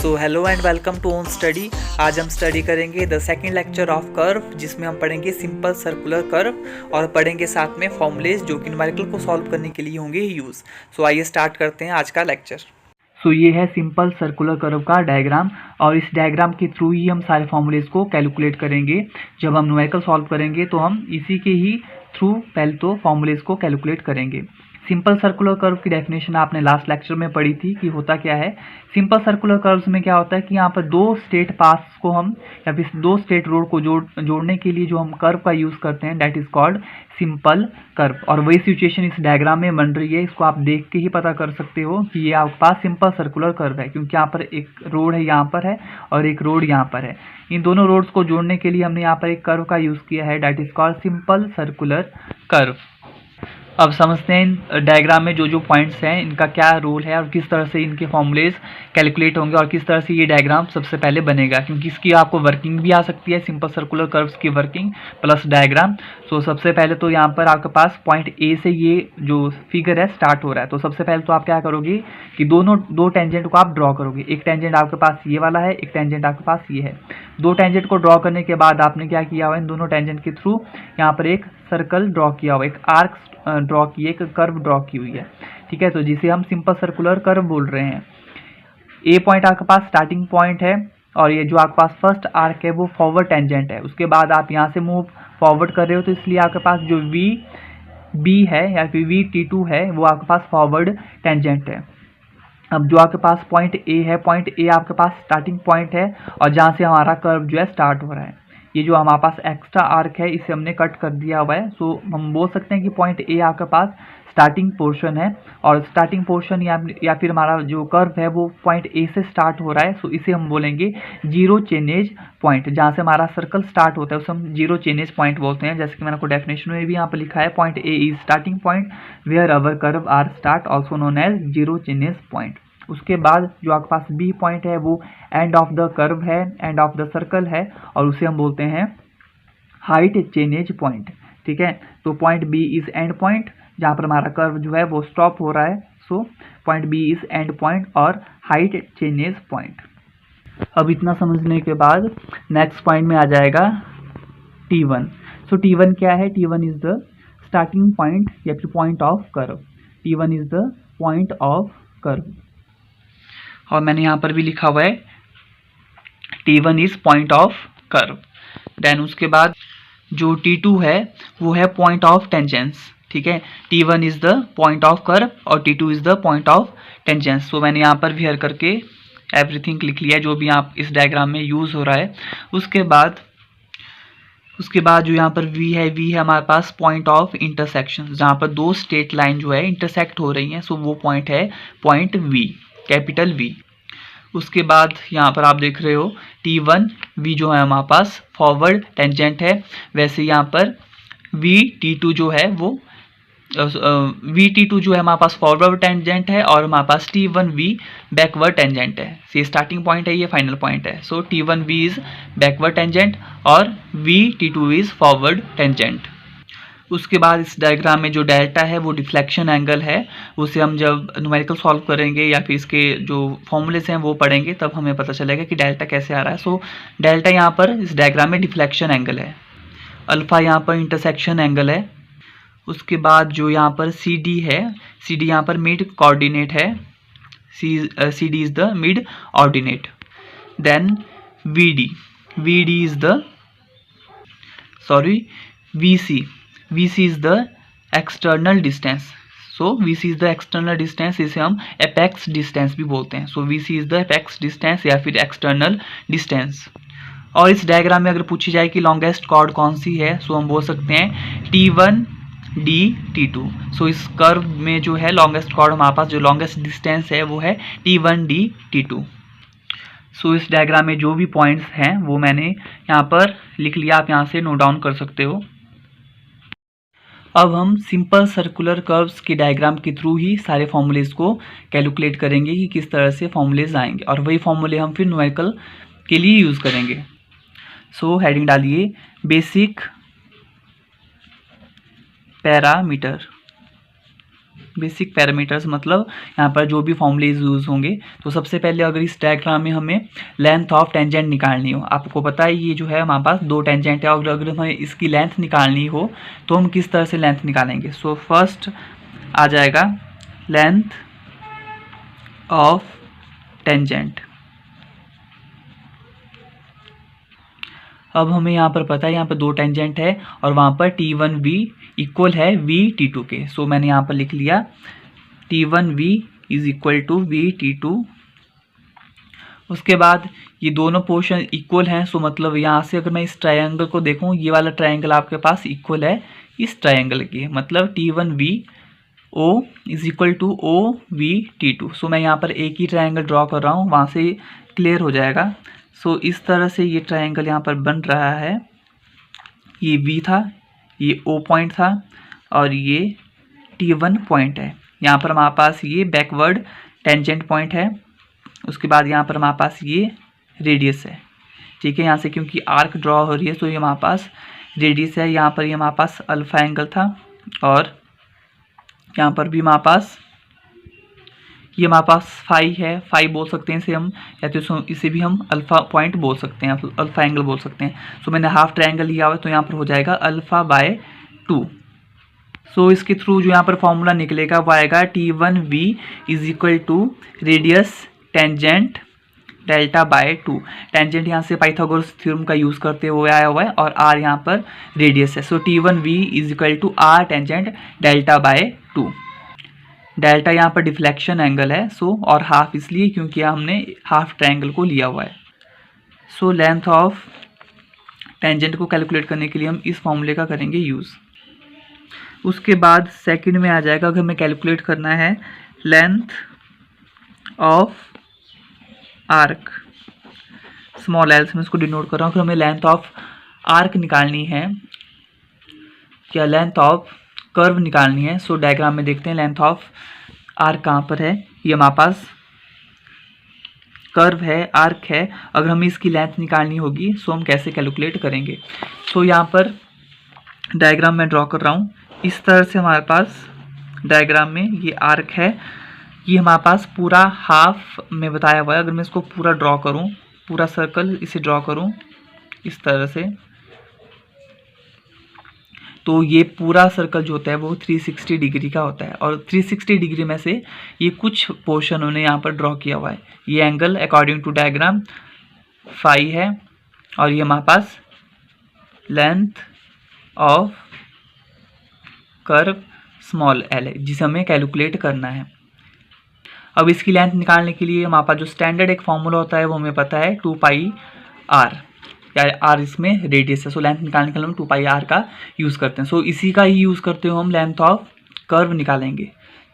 So hello and welcome to own study. आज हम study करेंगे the second lecture of curve, जिसमें हम पढ़ेंगे सिंपल सर्कुलर कर्व और पढ़ेंगे साथ में फॉर्मूलेज जो कि न्यूमेरिकल को सॉल्व करने के लिए होंगे यूज़। सो आइए स्टार्ट करते हैं आज का लेक्चर। सो ये है सिंपल सर्कुलर कर्व का डायग्राम और इस डायग्राम के थ्रू ही हम सारे फॉर्मूलेज को कैलकुलेट करेंगे। जब हम न्यूमेरिकल सॉल्व करेंगे तो हम इसी के ही थ्रू पहले तो फॉर्मूलेज को कैलकुलेट करेंगे। सिंपल सर्कुलर कर्व की डेफिनेशन आपने लास्ट लेक्चर में पढ़ी थी कि होता क्या है। सिंपल सर्कुलर कर्व्स में क्या होता है कि यहाँ पर दो स्ट्रेट पाथ्स को हम या फिर दो स्ट्रेट रोड को जोड़ने के लिए जो हम कर्व का यूज़ करते हैं that is called simple curve. और वही सिचुएशन इस डायग्राम में बन रही है। इसको आप देख के ही पता कर सकते हो कि ये आपके पास सिंपल सर्कुलर कर्व है, क्योंकि यहाँ पर एक रोड है यहाँ पर है और एक रोड यहाँ पर है। इन दोनों रोड्स को जोड़ने के लिए हमने यहाँ पर एक कर्व का यूज़ किया है that is called simple circular curve. अब समझते हैं डायग्राम में जो जो पॉइंट्स हैं इनका क्या रोल है और किस तरह से इनके फॉर्मूलेज कैलकुलेट होंगे और किस तरह से ये डायग्राम सबसे पहले बनेगा, क्योंकि इसकी आपको वर्किंग भी आ सकती है, सिंपल सर्कुलर कर्व्स की वर्किंग प्लस डायग्राम। सो सबसे पहले तो यहाँ पर आपके पास पॉइंट ए से ये जो फिगर है स्टार्ट हो रहा है। तो सबसे पहले तो आप क्या करोगे कि दो टेंजेंट को आप ड्रॉ करोगे। एक टेंजेंट आपके पास ये वाला है, एक टेंजेंट आपके पास ये है। दो टेंजेंट को ड्रॉ करने के बाद आपने क्या किया हुआ है, इन दोनों टेंजेंट के थ्रू यहाँ पर एक सर्कल ड्रॉ किया हुआ, एक आर्क ड्रॉ की, एक कर्व ड्रॉ की हुई है। ठीक है, तो जिसे हम सिंपल सर्कुलर कर्व बोल रहे हैं। ए पॉइंट आपके पास स्टार्टिंग पॉइंट है और ये जो आपके पास फर्स्ट आर्क है वो फॉरवर्ड टेंजेंट है। उसके बाद आप यहाँ से मूव फॉरवर्ड कर रहे हो तो इसलिए आपके पास जो वी बी है या फिर वी टी टू है वो आपके पास फॉरवर्ड टेंजेंट है। अब जो आपके पास पॉइंट ए है, पॉइंट ए आपके पास स्टार्टिंग पॉइंट है और जहाँ से हमारा कर्व जो है स्टार्ट हो रहा है। ये जो हमारे पास एक्स्ट्रा आर्क है इसे हमने कट कर दिया हुआ है। सो हम बोल सकते हैं कि पॉइंट ए आपके पास स्टार्टिंग पोर्शन है और स्टार्टिंग पोर्शन या फिर हमारा जो कर्व है वो पॉइंट ए से स्टार्ट हो रहा है। सो इसे हम बोलेंगे जीरो चेनेज पॉइंट। जहाँ से हमारा सर्कल स्टार्ट होता है उसे हम जीरो चेनेज पॉइंट बोलते हैं। जैसे कि मैंने आपको डेफिनेशन में भी यहाँ पर लिखा है, point A is starting point where our curve are start also known as zero chainage point. उसके बाद जो आपके पास बी पॉइंट है वो एंड ऑफ द कर्व है, एंड ऑफ द सर्कल है और उसे हम बोलते हैं हाइट चेनेज पॉइंट। ठीक है, तो point B is end point जहाँ पर हमारा कर्व जो है वो स्टॉप हो रहा है। So point B is end point और हाइट चेनेज पॉइंट। अब इतना समझने के बाद नेक्स्ट पॉइंट में आ जाएगा T1। सो T1 क्या है? T1 is the starting point या फिर point of curve. T1 is the point of curve और मैंने यहाँ पर भी लिखा हुआ है T1 is point of curve. Then उसके बाद जो T2 है वो है पॉइंट ऑफ टेंजेंस। ठीक है, T1 is the point of curve और T2 is the point of tangents. So मैंने यहाँ पर वेयर करके एवरीथिंग लिख लिया जो भी आप इस डायग्राम में यूज हो रहा है। उसके बाद जो यहाँ पर V है हमारे पास पॉइंट ऑफ इंटरसेक्शन, जहाँ पर दो स्ट्रेट लाइन जो है इंटरसेक्ट हो रही हैं। सो वो पॉइंट है पॉइंट V, कैपिटल V। उसके बाद यहाँ पर आप देख रहे हो T1 V जो है हमारे पास फॉरवर्ड टेंजेंट है, वैसे यहाँ पर VT2 जो है वो VT2 जो है हमारे पास फॉरवर्ड टेंजेंट है और हमारे पास T1V बैकवर्ड टेंजेंट है। ये स्टार्टिंग पॉइंट है, ये फाइनल पॉइंट है। So T1V is backward tangent और VT2 इज फॉरवर्ड टेंजेंट। उसके बाद इस डायग्राम में जो डेल्टा है वो डिफ्लेक्शन एंगल है। उसे हम जब न्यूमेरिकल सॉल्व करेंगे या फिर इसके जो फॉर्मूलेस हैं वो पढ़ेंगे तब हमें पता चलेगा कि डेल्टा कैसे आ रहा है। सो डेल्टा यहाँ पर इस डायग्राम में डिफ्लेक्शन एंगल है, अल्फा यहाँ पर इंटरसेक्शन एंगल है। उसके बाद जो यहाँ पर CD है, CD यहाँ पर मिड कोऑर्डिनेट है, CD is the mid ordinate. Then VD is the VC is the external distance. So VC is the external distance, इसे हम एपेक्स डिस्टेंस भी बोलते हैं। So VC is the apex distance या फिर एक्सटर्नल डिस्टेंस। और इस डायग्राम में अगर पूछी जाए कि लॉन्गेस्ट कॉर्ड कौन सी है, सो हम बोल सकते हैं T1D T2। सो इस कर्व में जो है लॉन्गेस्ट कॉर्ड हमारे पास जो लॉन्गेस्ट डिस्टेंस है वो है T1D T2। सो इस डायग्राम में जो भी पॉइंट्स हैं वो मैंने यहाँ पर लिख लिया, आप यहाँ से नोट डाउन कर सकते हो। अब हम सिंपल सर्कुलर कर्व्स के डायग्राम के थ्रू ही सारे फॉर्मूलेज को कैलकुलेट करेंगे कि किस तरह से फॉर्मूलेज आएंगे और वही फॉर्मूले हम फिर न्यूमेरिकल के लिए यूज़ करेंगे। सो हेडिंग डालिए बेसिक पैरामीटर। बेसिक पैरामीटर्स मतलब यहाँ पर जो भी फॉर्मूलेज यूज़ होंगे। तो सबसे पहले अगर इस डायग्राम में हमें लेंथ ऑफ टेंजेंट निकालनी हो, आपको पता है ये जो है हमारे पास 2 टेंजेंट है, और अगर हमें इसकी लेंथ निकालनी हो तो हम किस तरह से लेंथ निकालेंगे। सो फर्स्ट आ जाएगा लेंथ ऑफ टेंजेंट। अब हमें यहाँ पर पता है यहाँ पर 2 टेंजेंट है और वहाँ पर T1V इक्वल है VT2 के। सो मैंने यहाँ पर लिख लिया T1V is equal to VT2। उसके बाद ये दोनों पोर्शन इक्वल हैं, सो मतलब यहाँ से अगर मैं इस ट्रायंगल को देखूँ, ये वाला ट्रायंगल आपके पास इक्वल है इस ट्रायंगल के, मतलब T1V O is equal to OVT2। So मैं यहाँ पर एक ही ट्रायंगल ड्रॉ कर रहा हूँ, वहाँ से क्लियर हो जाएगा। सो इस तरह से ये ट्रायंगल यहाँ पर बन रहा है। ये V था, ये O पॉइंट था और ये T1 पॉइंट है। यहाँ पर हमारे पास ये बैकवर्ड टेंजेंट पॉइंट है। उसके बाद यहाँ पर हमारे पास ये रेडियस है, ठीक है। यहाँ से क्योंकि आर्क ड्रॉ हो रही है तो ये हमारे पास रेडियस है। यहाँ पर ये हमारे पास अल्फा एंगल था और यहाँ पर भी हमारे पास ये हमारे पास फाई है, फाई बोल सकते हैं इसे हम, या तो इसे भी हम अल्फा पॉइंट बोल सकते हैं, अल्फा एंगल बोल सकते हैं। सो मैंने हाफ ट्रायंगल लिया हुआ है तो यहाँ पर हो जाएगा अल्फा/2। सो इसके थ्रू जो यहाँ पर फॉर्मूला निकलेगा वो आएगा T1V is equal to radius tangent delta. Tangent यहाँ से पाइथागोरस थ्योरम का यूज़ करते हुए आया हुआ है और R यहाँ पर रेडियस है। So T1V is equal to R tangent delta. Delta यहाँ पर डिफ्लेक्शन एंगल है, सो और हाफ इसलिए क्योंकि हमने हाफ ट्रायंगल को लिया हुआ है। सो लेंथ ऑफ टेंजेंट को कैलकुलेट करने के लिए हम इस फॉर्मूले का करेंगे यूज़। उसके बाद सेकंड में आ जाएगा, अगर हमें कैलकुलेट करना है length of arc, small L से मैं इसको डिनोट कर रहा हूँ। अगर हमें लेंथ ऑफ आर्क निकालनी है या लेंथ ऑफ कर्व निकालनी है, सो डायग्राम में देखते हैं लेंथ ऑफ आर्क कहाँ पर है। ये हमारे पास कर्व है, आर्क है। अगर हमें इसकी लेंथ निकालनी होगी सो हम कैसे कैलकुलेट करेंगे। सो यहाँ पर डायग्राम में ड्रॉ कर रहा हूँ, इस तरह से हमारे पास डायग्राम में ये आर्क है, ये हमारे पास पूरा हाफ में बताया हुआ है। अगर मैं इसको पूरा ड्रॉ करूँ, पूरा सर्कल इसे ड्रॉ करूँ इस तरह से, तो ये पूरा सर्कल जो होता है वो 360 डिग्री का होता है और 360 डिग्री में से ये कुछ पोर्शन उन्होंने यहाँ पर ड्रॉ किया हुआ है। ये angle according to diagram phi है और ये हमारे पास length of curve small L है जिसे हमें कैलकुलेट करना है। अब इसकी लेंथ निकालने के लिए हमारे पास जो स्टैंडर्ड एक फॉर्मूला होता है वो हमें पता है 2πr, या आर इसमें रेडियस है। सो लेंथ निकालने के लिए हम 2πr का यूज़ करते हैं। सो इसी का ही यूज़ करते हुए हम लेंथ ऑफ कर्व निकालेंगे,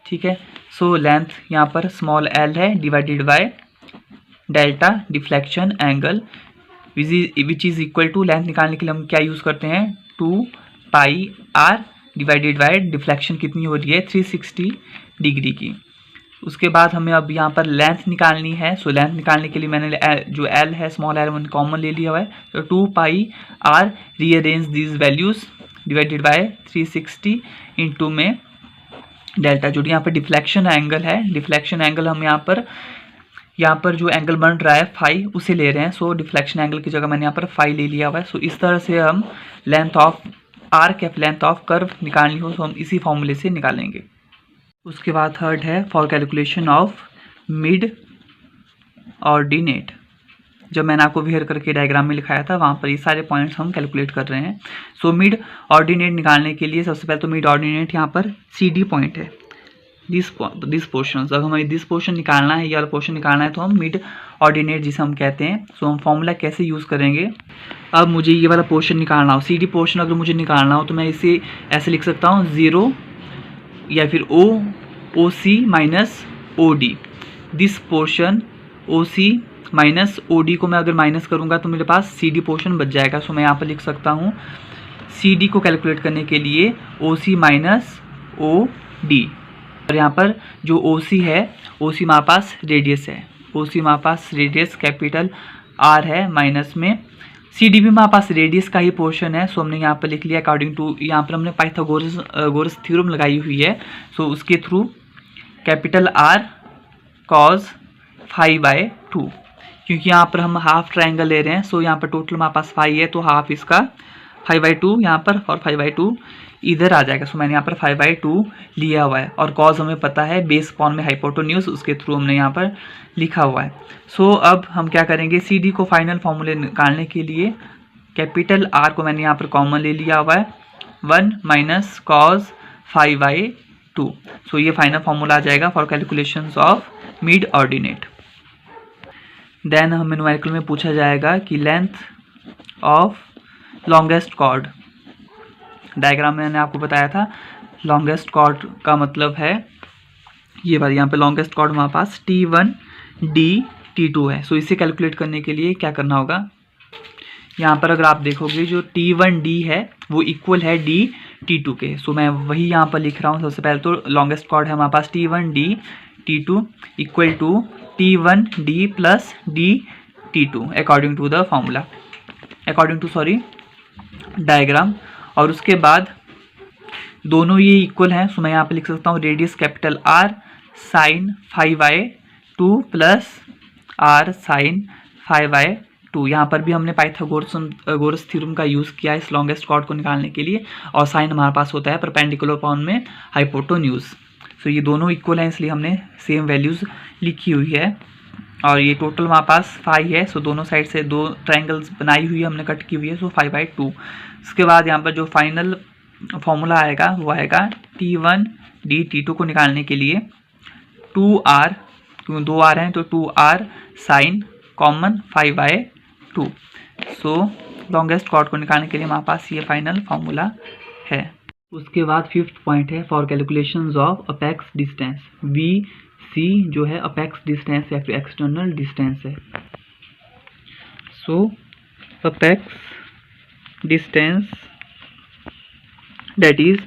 ठीक है। सो लेंथ यहाँ पर स्मॉल एल है divided by delta deflection angle which is equal to, length निकालने के लिए हम क्या यूज़ करते हैं 2πr डिवाइडेड बाय डिफ्लेक्शन कितनी हो रही है 360 डिग्री की। उसके बाद हमें अब यहाँ पर लेंथ निकालनी है। सो लेंथ निकालने के लिए मैंने जो एल है स्मॉल एल मैंने कॉमन ले लिया हुआ है, तो 2πr rearrange these values divided by 360 into में डेल्टा, जो यहाँ पर डिफ्लेक्शन एंगल है। डिफ्लेक्शन एंगल हम यहाँ पर जो एंगल बन रहा है फाई उसे ले रहे हैं। सो डिफ्लेक्शन एंगल की जगह मैंने यहाँ पर फाई ले लिया हुआ है। सो इस तरह से हम लेंथ ऑफ आर्क या लेंथ ऑफ कर्व निकालनी हो तो हम इसी फॉर्मूले से निकालेंगे। उसके बाद थर्ड है for calculation of mid ordinate. जब मैंने आपको वेयर करके डायग्राम में लिखाया था वहाँ पर ये सारे पॉइंट्स हम कैलकुलेट कर रहे हैं। सो मिड ऑर्डिनेट निकालने के लिए सबसे पहले तो मिड ऑर्डिनेट यहाँ पर CD पॉइंट है, दिस पोर्शन। अगर हमें दिस पोर्शन निकालना है, ये वाला पोर्शन निकालना है तो हम मिड ऑर्डिनेट जिसे हम कहते हैं। सो हम फॉर्मूला कैसे यूज़ करेंगे, अब मुझे ये वाला पोर्शन निकालना हो, CD पोर्शन अगर मुझे निकालना हो तो मैं इसे ऐसे लिख सकता हूँ 0 या फिर OC minus OD। This portion OC minus OD को मैं अगर माइनस करूँगा तो मेरे पास CD पोर्शन बच जाएगा। सो मैं यहाँ पर लिख सकता हूँ CD को कैलकुलेट करने के लिए OC माइनस OD, और यहाँ पर जो OC है, OC हमारे पास रेडियस है, OC हमारे पास रेडियस कैपिटल R है माइनस में सी डी भी हमारे पास रेडियस का ही पोर्शन है, सो हमने यहाँ पर लिख लिया अकॉर्डिंग टू, यहाँ पर हमने पाइथागोरस थ्योरम लगाई हुई है, सो उसके थ्रू कैपिटल आर कॉज 5/2, क्योंकि यहाँ पर हम हाफ ट्रायंगल ले रहे हैं, सो यहाँ पर टोटल हमारे पास 5 है, तो हाफ इसका 5/2 यहाँ पर और 5/2 इधर आ जाएगा। सो मैंने यहाँ पर 5/2 लिया हुआ है, और कॉज हमें पता है बेस फॉर्म में हाइपोटेन्यूज, उसके थ्रू हमने यहाँ पर लिखा हुआ है। सो अब हम क्या करेंगे, सी डी को फाइनल फॉर्मूले निकालने के लिए कैपिटल आर को मैंने यहाँ पर कॉमन ले लिया हुआ है, 1 माइनस कॉज 5/2। सो ये फाइनल फॉर्मूला आ जाएगा for calculations of mid ordinate. Then हमें न्यूमेरिकल में पूछा जाएगा कि length of longest chord. Diagram में मैंने आपको बताया था लॉन्गेस्ट कॉर्ड का मतलब है ये बात, यहाँ पे लॉन्गेस्ट कॉर्ड हमारे पास T1 D T2 है। सो इसे कैलकुलेट करने के लिए क्या करना होगा, यहाँ पर अगर आप देखोगे जो T1 D है वो इक्वल है D T2 के। सो मैं वही यहाँ पर लिख रहा हूँ। सबसे पहले तो लॉन्गेस्ट कॉर्ड है हमारे पास T1 D T2 equal to T1 D plus D T2 according to the formula, according to diagram. और उसके बाद दोनों ये इक्वल हैं, सो मैं यहाँ पे लिख सकता हूँ radius capital R sine 5/2 plus R sine 5/2। यहाँ पर भी हमने पाइथागोरस थ्योरम का यूज़ किया है इस लॉन्गेस्ट कॉर्ड को निकालने के लिए, और साइन हमारे पास होता है परपेंडिकुलर अपॉन में हाइपोटेन्यूज। सो ये दोनों इक्वल हैं, इसलिए हमने सेम वैल्यूज़ लिखी हुई है। और ये टोटल हमारे पास 5 है, सो दोनों साइड से 2 ट्रायंगल्स बनाई हुई है हमने, कट की हुई है, सो 5/2। उसके बाद यहाँ पर जो फाइनल फॉर्मूला आएगा वो आएगा T1 D T2 को निकालने के लिए 2R, क्योंकि 2R हैं तो 2R साइन कॉमन 5/2। सो लॉन्गेस्ट कॉर्ड को निकालने के लिए हमारे पास ये फाइनल फॉर्मूला है। उसके बाद 5th पॉइंट है for calculations of apex distance. VC जो है अपेक्स डिस्टेंस या फिर एक्सटर्नल डिस्टेंस है। So apex distance that is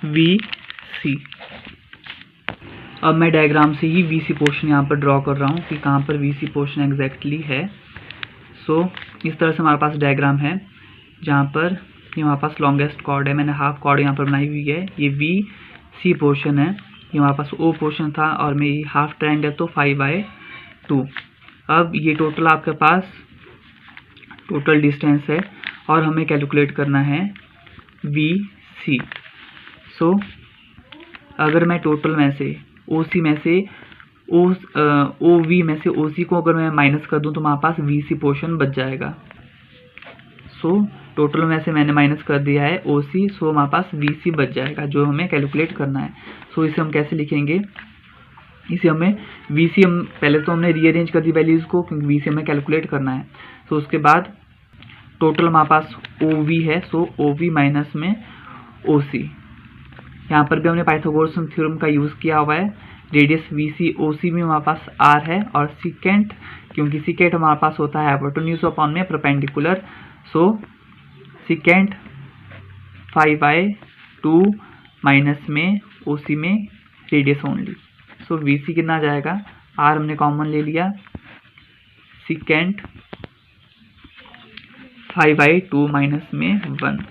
VC। अब मैं डायग्राम से ही VC पोर्शन यहाँ पर ड्रॉ कर रहा हूँ कि कहाँ पर VC पोर्शन एग्जैक्टली है। सो इस तरह से हमारे पास डायग्राम है जहाँ पर ये हमारे पास लॉन्गेस्ट कॉर्ड है, मैंने हाफ कॉर्ड यहाँ पर बनाई हुई है, ये VC पोर्शन है, ये हमारे पास O पोर्शन था, और मैं ये हाफ ट्रायंगल तो 5/2। अब ये टोटल आपके पास टोटल डिस्टेंस है और हमें कैलकुलेट करना है VC। सो अगर मैं टोटल में से OC में से OV में से OC को अगर मैं माइनस कर दूं तो हमारे पास VC पोर्शन बच जाएगा। सो टोटल में से मैंने माइनस कर दिया है OC, सो हमारे पास VC बच जाएगा जो हमें कैलकुलेट करना है। सो इसे हम कैसे लिखेंगे, इसे हमें VC हम पहले तो हमने रीअरेंज कर दी वैल्यूज़ को, क्योंकि VC हमें कैलकुलेट करना है। सो उसके बाद टोटल हमारे पास OV है, सो OV माइनस में OC। यहाँ पर भी हमने पाइथागोरस थ्योरम का यूज़ किया हुआ है। रेडियस VC OC में हमारे पास R है, और सिकेंट, क्योंकि सिकेंट हमारे पास होता है हाइपोटेन्यूज अपॉन में परपेंडिकुलर, सो सिकेंट 5/2 माइनस में OC में रेडियस ओनली। सो VC कितना आ जाएगा, R हमने कॉमन ले लिया, सिकेंट 5/2 माइनस में 1।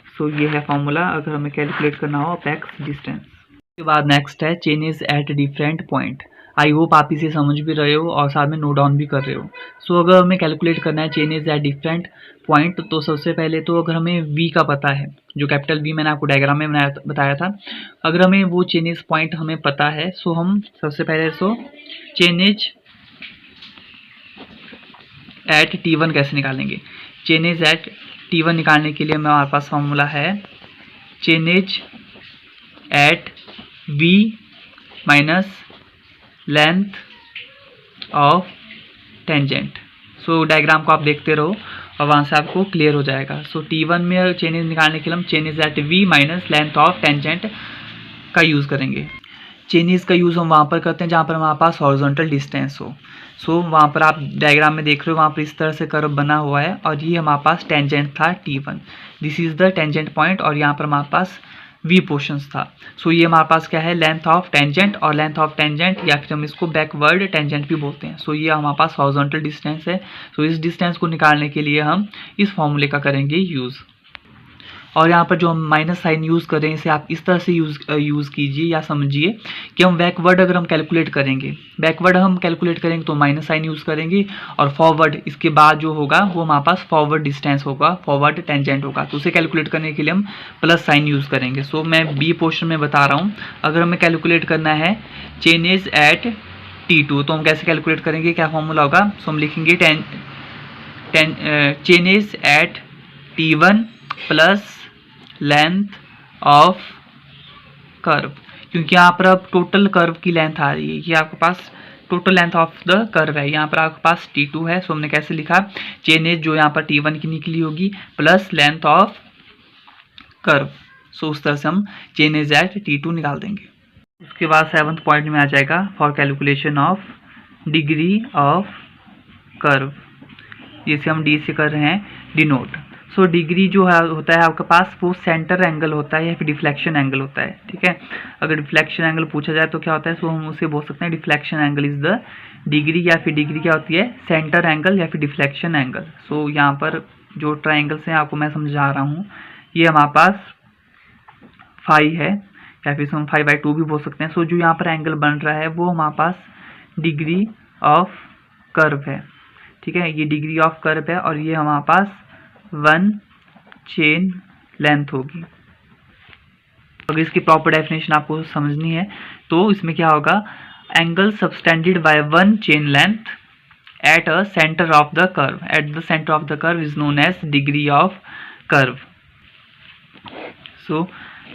सो ये है फॉर्मूला अगर हमें कैलकुलेट करना हो अपेक्स डिस्टेंस। उसके बाद नेक्स्ट है changes at different point. I hope आप इसे समझ भी रहे हो और साथ में नोट डाउन भी कर रहे हो। सो अगर हमें कैलकुलेट करना है चेंजेस एट डिफरेंट पॉइंट, तो सबसे पहले तो अगर हमें V का पता है, जो कैपिटल V मैंने आपको डायग्राम में बताया था, अगर हमें वो चेंजेस पॉइंट हमें पता है, सो हम सबसे पहले चेंजेस एट T1 कैसे निकालेंगे। चेंजेस एट T1 निकालने के लिए हमारे पास फॉर्मूला है changes at V minus length of tangent. So diagram को आप देखते रहो और वहाँ से आपको क्लियर हो जाएगा। सो T1 में चेंजेस निकालने के लिए हम changes at V minus length of tangent का यूज़ करेंगे। चेंजेस का यूज़ हम वहाँ पर करते हैं जहाँ पर हमारे पास हॉरिजॉन्टल डिस्टेंस हो। सो वहाँ पर आप डायग्राम में देख रहे हो, वहाँ पर इस तरह से कर्व बना हुआ है और ये हमारे पास टेंजेंट था T1। This is the tangent point, और यहाँ पर हमारे पास वी पोर्शंस था। सो ये हमारे पास क्या है, लेंथ ऑफ टेंजेंट, और लेंथ ऑफ टेंजेंट या फिर हम इसको बैकवर्ड टेंजेंट भी बोलते हैं। सो ये हमारे पास हॉरिजॉन्टल डिस्टेंस है। सो इस डिस्टेंस को निकालने के लिए हम इस फॉर्मूले का करेंगे यूज़। और यहाँ पर जो हम माइनस साइन यूज़ कर रहे हैं इसे आप इस तरह से यूज़ कीजिए या समझिए कि हम बैकवर्ड अगर हम कैलकुलेट करेंगे, बैकवर्ड हम कैलकुलेट करेंगे तो माइनस साइन यूज़ करेंगे, और फॉरवर्ड इसके बाद जो होगा वो हमारे पास फॉरवर्ड डिस्टेंस होगा, फॉरवर्ड टेंजेंट होगा, तो उसे कैलकुलेट करने के लिए हम प्लस साइन यूज़ करेंगे। सो मैं बी पोर्शन में बता रहा हूँ, अगर हमें कैलकुलेट करना है चेंजेस एट T2 तो हम कैसे कैलकुलेट करेंगे, क्या फॉर्मूला होगा। सो हम लिखेंगे changes at T1 plus length of curve, क्योंकि यहाँ पर अब टोटल कर्व की लेंथ आ रही है, ये आपके पास total length of the curve है, यहाँ पर आपके पास T2 है। सो हमने कैसे लिखा, चेन जो यहाँ पर T1 की निकली होगी प्लस लेंथ ऑफ कर्व। सो उस तरह से हम चेन एट T2 निकाल देंगे। उसके बाद 7th पॉइंट में आ जाएगा for calculation of degree of curve, जिसे हम डी से कर रहे हैं डिनोट। सो डिग्री जो है होता है आपके पास वो सेंटर एंगल होता है या फिर डिफ्लेक्शन एंगल होता है, ठीक है। अगर डिफ्लेक्शन एंगल पूछा जाए तो क्या होता है, सो हम उसे बोल सकते हैं deflection angle is the degree, या फिर डिग्री क्या होती है, सेंटर एंगल या फिर डिफ्लेक्शन एंगल। सो यहाँ पर जो ट्राइंगल्स हैं आपको मैं समझा रहा हूँ, ये हमारे पास फाई है या फिर हम 5/2 भी बोल सकते हैं। सो जो यहाँ पर एंगल बन रहा है वो हमारे पास डिग्री ऑफ कर्व है, ठीक है, ये डिग्री ऑफ कर्व है, और ये हमारे पास 1 चेन लेंथ होगी। अगर इसकी प्रॉपर डेफिनेशन आपको समझनी है तो इसमें क्या होगा, angle subtended by 1 chain length at a centre of the curve, at the centre of the curve is known as degree of curve. So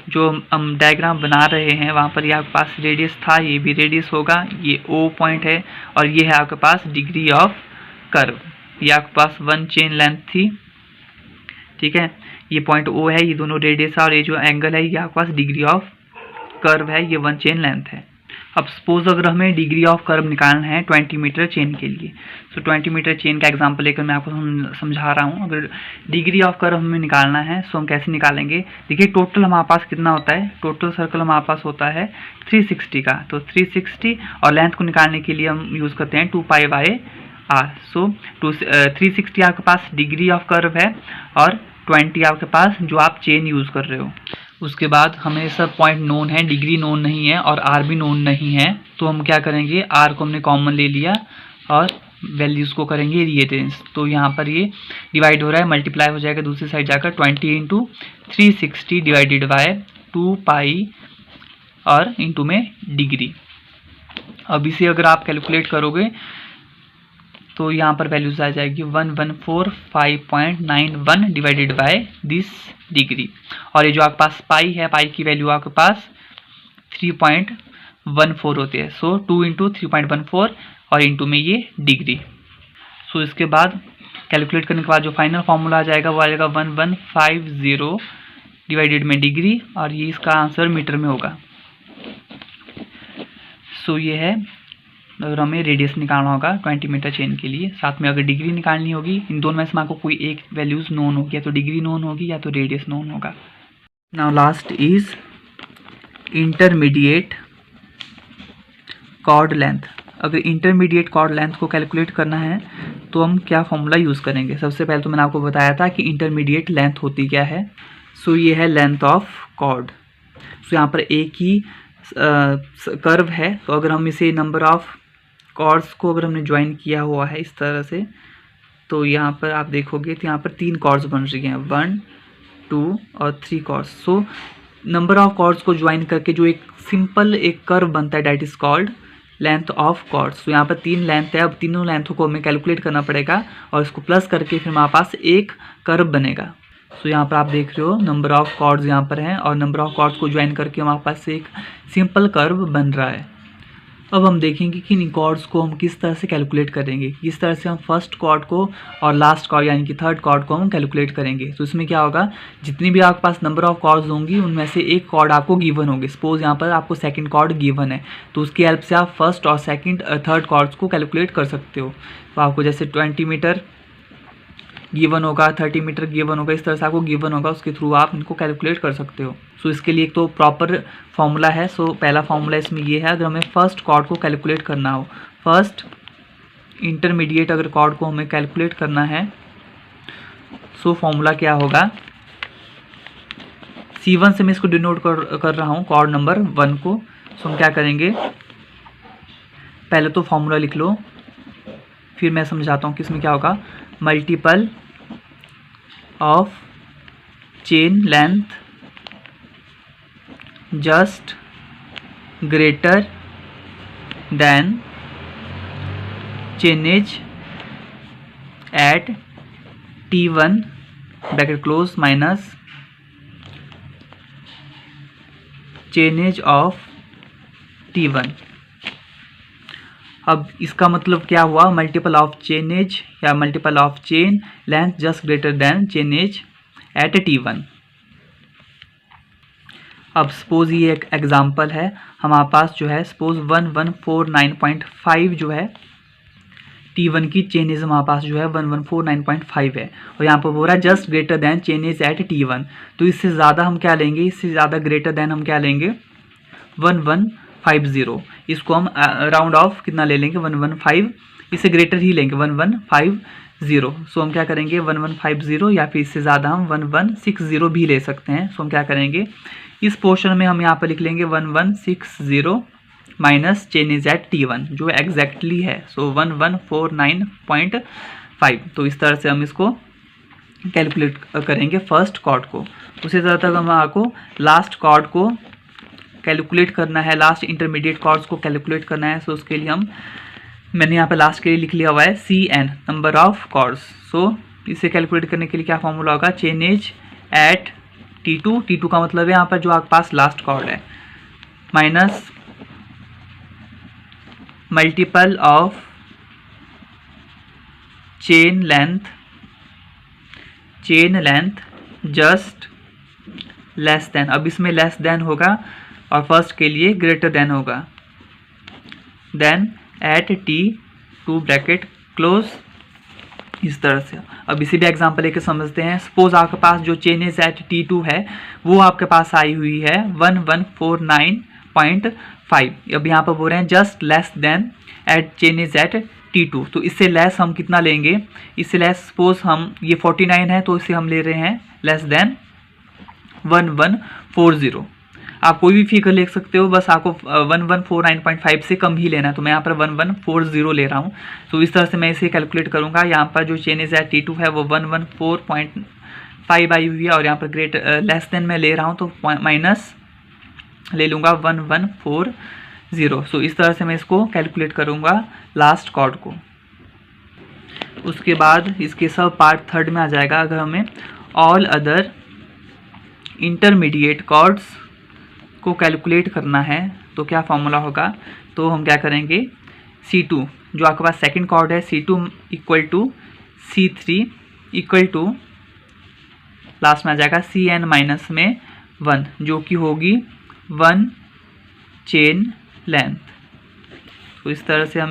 जो हम डायग्राम बना रहे हैं वहाँ पर ये आपके पास रेडियस था, ये भी रेडियस होगा, ये O पॉइंट है, और ये है आपके पास डिग्री ऑफ कर्व। ये आपके पास 1 चेन लेंथ थी, ठीक है, ये पॉइंट O है, ये दोनों रेडियस है, और ये जो एंगल है ये आपके पास डिग्री ऑफ कर्व है, ये 1 चेन लेंथ है। अब सपोज अगर हमें डिग्री ऑफ कर्व निकालना है 20 मीटर चेन के लिए, सो 20 मीटर चेन का एग्जांपल लेकर मैं आपको समझा रहा हूँ। अगर डिग्री ऑफ कर्व हमें निकालना है सो हम कैसे निकालेंगे, देखिए टोटल हमारे पास कितना होता है, टोटल सर्कल हमारे पास होता है 360 का, तो 360 और लेंथ को निकालने के लिए हम यूज़ करते हैं 2π/r। सो 360 आपके पास डिग्री ऑफ कर्व है और 20 आपके पास जो आप चेन यूज़ कर रहे हो। उसके बाद हमें सब पॉइंट नोन है, डिग्री नोन नहीं है और आर भी नोन नहीं है, तो हम क्या करेंगे, आर को हमने कॉमन ले लिया और वैल्यूज़ को करेंगे रेडियंस। तो यहाँ पर ये डिवाइड हो रहा है, मल्टीप्लाई हो जाएगा दूसरी साइड जाकर 20 × 360 डिवाइडेड बाय 2π और इंटू में डिग्री। अब इसे अगर आप कैलकुलेट करोगे तो यहाँ पर वैल्यूज आ जाएगी 1145.91 डिवाइडेड बाय दिस डिग्री, और ये जो आपके पास पाई है, पाई की वैल्यू आपके पास 3.14 होती है। सो 2 × 3.14 और इंटू में ये डिग्री। सो इसके बाद कैलकुलेट करने के बाद जो फाइनल फार्मूला आ जाएगा वो आ जाएगा 1150 डिवाइडेड में डिग्री, और ये इसका आंसर मीटर में होगा। सो ये है अगर हमें रेडियस निकालना होगा 20 मीटर चेन के लिए, साथ में अगर डिग्री निकालनी होगी, इन दोनों में से आपको कोई एक वैल्यूज नोन होगी, या तो डिग्री नोन होगी या तो रेडियस नोन होगा। Now last is intermediate chord length. अगर इंटरमीडिएट कॉर्ड लेंथ को कैलकुलेट करना है तो हम क्या फॉर्मूला यूज़ करेंगे। सबसे पहले तो मैंने आपको बताया था कि इंटरमीडिएट लेंथ होती क्या है। सो ये है लेंथ ऑफ कॉर्ड। सो यहाँ पर एक ही कर्व है, तो अगर हम इसे नंबर ऑफ कॉर्ड्स को अगर हमने ज्वाइन किया हुआ है इस तरह से, तो यहाँ पर आप देखोगे तो यहाँ पर 3 कॉर्ड्स बन रही हैं, 1 2 और 3 chords. So number of chords को ज्वाइन करके जो एक सिंपल एक कर्व बनता है, that is called length of chords. तो यहाँ पर 3 लेंथ है, अब तीनों लेंथों को हमें कैलकुलेट करना पड़ेगा और इसको प्लस करके फिर हमारे पास एक कर्व बनेगा। सो यहाँ पर आप देख रहे हो नंबर ऑफ कॉर्ड्स यहाँ पर हैं, और नंबर ऑफ कॉर्ड्स को ज्वाइन करके हमारे पास एक सिंपल कर्व बन रहा है। अब हम देखेंगे कि इन कॉर्ड्स को हम किस तरह से कैलकुलेट करेंगे, किस तरह से हम फर्स्ट कॉर्ड को और लास्ट कॉर्ड यानी कि थर्ड कॉर्ड को हम कैलकुलेट करेंगे। तो इसमें क्या होगा, जितनी भी आपके पास नंबर ऑफ कॉर्ड्स होंगी उनमें से एक कॉर्ड आपको गिवन होगी। सपोज यहाँ पर आपको सेकंड कॉर्ड गिवन है, तो उसकी हेल्प से आप फर्स्ट और सेकंड थर्ड कॉर्ड्स को कैलकुलेट कर सकते हो। तो आपको जैसे 20 मीटर गिवन होगा, 30 मीटर गिवन होगा, इस तरह से आपको गिवन होगा, उसके थ्रू आप इनको कैलकुलेट कर सकते हो। सो इसके लिए एक तो प्रॉपर फॉर्मूला है। सो पहला फॉर्मूला इसमें ये है, अगर हमें फर्स्ट कॉर्ड को कैलकुलेट करना हो, फर्स्ट इंटरमीडिएट अगर कॉर्ड को हमें कैलकुलेट करना है, सो फॉर्मूला क्या होगा, C1 से मैं इसको डिनोट कर रहा हूँ कॉर्ड नंबर 1 को। सो हम क्या करेंगे, पहले तो फॉर्मूला लिख लो, फिर मैं समझाता हूँ कि इसमें क्या होगा। Multiple of chain length just greater than chainage at T1 bracket close minus chainage of T1। अब इसका मतलब क्या हुआ, मल्टीपल ऑफ चेनेज या multiple of chain length just greater than chainage at T1। अब सपोज ये एक एग्जांपल है, हमारे पास जो है सपोज 1149.5 जो है T1 की चेनेज हमारे पास जो है 1149.5 है, और यहाँ पर बोल रहा है just greater than chainage at T1। तो इससे ज़्यादा हम क्या लेंगे, इससे ज़्यादा ग्रेटर देन हम क्या लेंगे 1150। इसको हम राउंड ऑफ कितना ले लेंगे 115, इससे ग्रेटर ही लेंगे 1150। सो हम क्या करेंगे 1150 या फिर इससे ज़्यादा हम 1160 भी ले सकते हैं। सो हम क्या करेंगे, इस पोर्शन में हम यहाँ पर लिख लेंगे 1160 माइनस चेनेज एट T1 जो एग्जैक्टली है, सो 1149.5। तो इस तरह से हम इसको कैलकुलेट करेंगे फर्स्ट कॉर्ड को। उसी तरह तक हम आपको लास्ट कॉर्ड को कैलकुलेट करना है, लास्ट इंटरमीडिएट कॉर्ड्स को कैलकुलेट करना है। सो उसके लिए मैंने यहाँ पे लास्ट के लिए लिख लिया हुआ है CN नंबर ऑफ कॉर्ड्स। सो इसे कैलकुलेट करने के लिए क्या फॉर्मूला होगा, चेनेज एट T2 का मतलब है यहाँ पर जो आपके पास लास्ट कॉर्ड है, minus multiple of chain length just less than, अब इसमें लेस देन होगा और फर्स्ट के लिए ग्रेटर देन होगा, then at T2 bracket close, इस तरह से। अब इसी भी एग्जांपल लेके समझते हैं। सपोज आपके पास जो चेनेज एट T2 है वो आपके पास आई हुई है 1149.5। अब यहाँ पर बोल रहे हैं just less than at chainage at T2, तो इससे लेस हम कितना लेंगे, इससे लेस सपोज हम ये 49 है तो इसे हम ले रहे हैं लेस देन 1140। आप कोई भी फिगर ले सकते हो, बस आपको 1149.5 से कम ही लेना है, तो मैं यहाँ पर 1140 ले रहा हूँ। तो इस तरह से मैं इसे कैलकुलेट करूँगा। यहाँ पर जो चेनेज है T2 है वो 114.5 आई हुई है, और यहाँ पर लेस देन मैं ले रहा हूँ तो माइनस ले लूँगा 1140। सो इस तरह से मैं इसको कैलकुलेट करूँगा लास्ट कॉर्ड को। उसके बाद इसके सब पार्ट थर्ड में आ जाएगा। अगर हमें ऑल अदर इंटरमीडिएट कॉर्ड्स को कैलकुलेट करना है तो क्या फॉर्मूला होगा, तो हम क्या करेंगे, C2 जो आपके पास सेकंड कॉर्ड है C2 equal to C3 equal to last में आ जाएगा CN माइनस में 1 जो कि होगी 1 चेन लेंथ। तो इस तरह से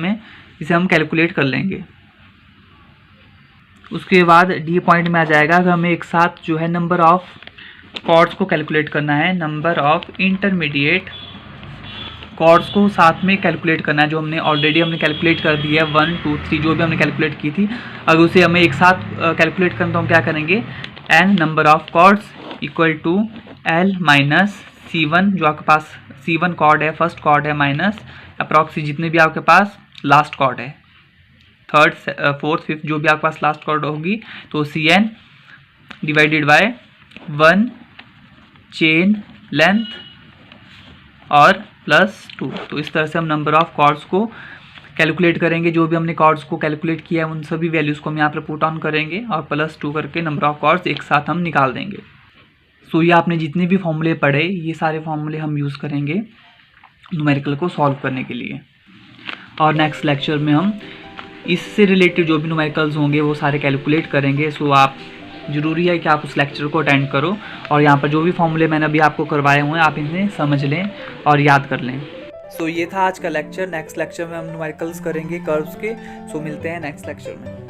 इसे हम कैलकुलेट कर लेंगे। उसके बाद D पॉइंट में आ जाएगा, अगर हमें एक साथ जो है नंबर ऑफ कॉर्ड्स को कैलकुलेट करना है, नंबर ऑफ इंटरमीडिएट कॉर्ड्स को साथ में कैलकुलेट करना है, जो ऑलरेडी हमने कैलकुलेट कर दिया है 1 2 3 जो भी हमने कैलकुलेट की थी। अगर उसे हमें एक साथ कैलकुलेट करना तो हम क्या करेंगे, n number of chords equal to L minus C1 जो आपके पास C1 कॉर्ड है, फर्स्ट कॉर्ड है, माइनस अप्रॉक्सी जितने भी आपके पास लास्ट कॉर्ड है, थर्ड फोर्थ फिफ्थ जो भी आपके पास लास्ट कॉर्ड होगी, तो CN divided by 1 chain length और प्लस 2। तो इस तरह से हम नंबर ऑफ कॉर्ड्स को कैलकुलेट करेंगे। जो भी हमने कॉर्ड्स को कैलकुलेट किया है उन सभी वैल्यूज़ को हम यहाँ पर पुट ऑन करेंगे और प्लस 2 करके नंबर ऑफ कॉर्ड्स एक साथ हम निकाल देंगे। सो ये आपने जितने भी फॉर्मूले पढ़े, ये सारे फॉर्मूले हम यूज़ करेंगे न्यूमेरिकल को सॉल्व करने के लिए। और नेक्स्ट लेक्चर में हम इससे रिलेटेड जो भी न्यूमेरिकल्स होंगे वो सारे कैलकुलेट करेंगे। सो आप ज़रूरी है कि आप उस लेक्चर को अटेंड करो और यहाँ पर जो भी फॉर्मूले मैंने अभी आपको करवाए हुए हैं आप इन्हें समझ लें और याद कर लें। सो ये था आज का लेक्चर। नेक्स्ट लेक्चर में हम न्यूमेरिकल्स करेंगे कर्व्स के। सो मिलते हैं नेक्स्ट लेक्चर में।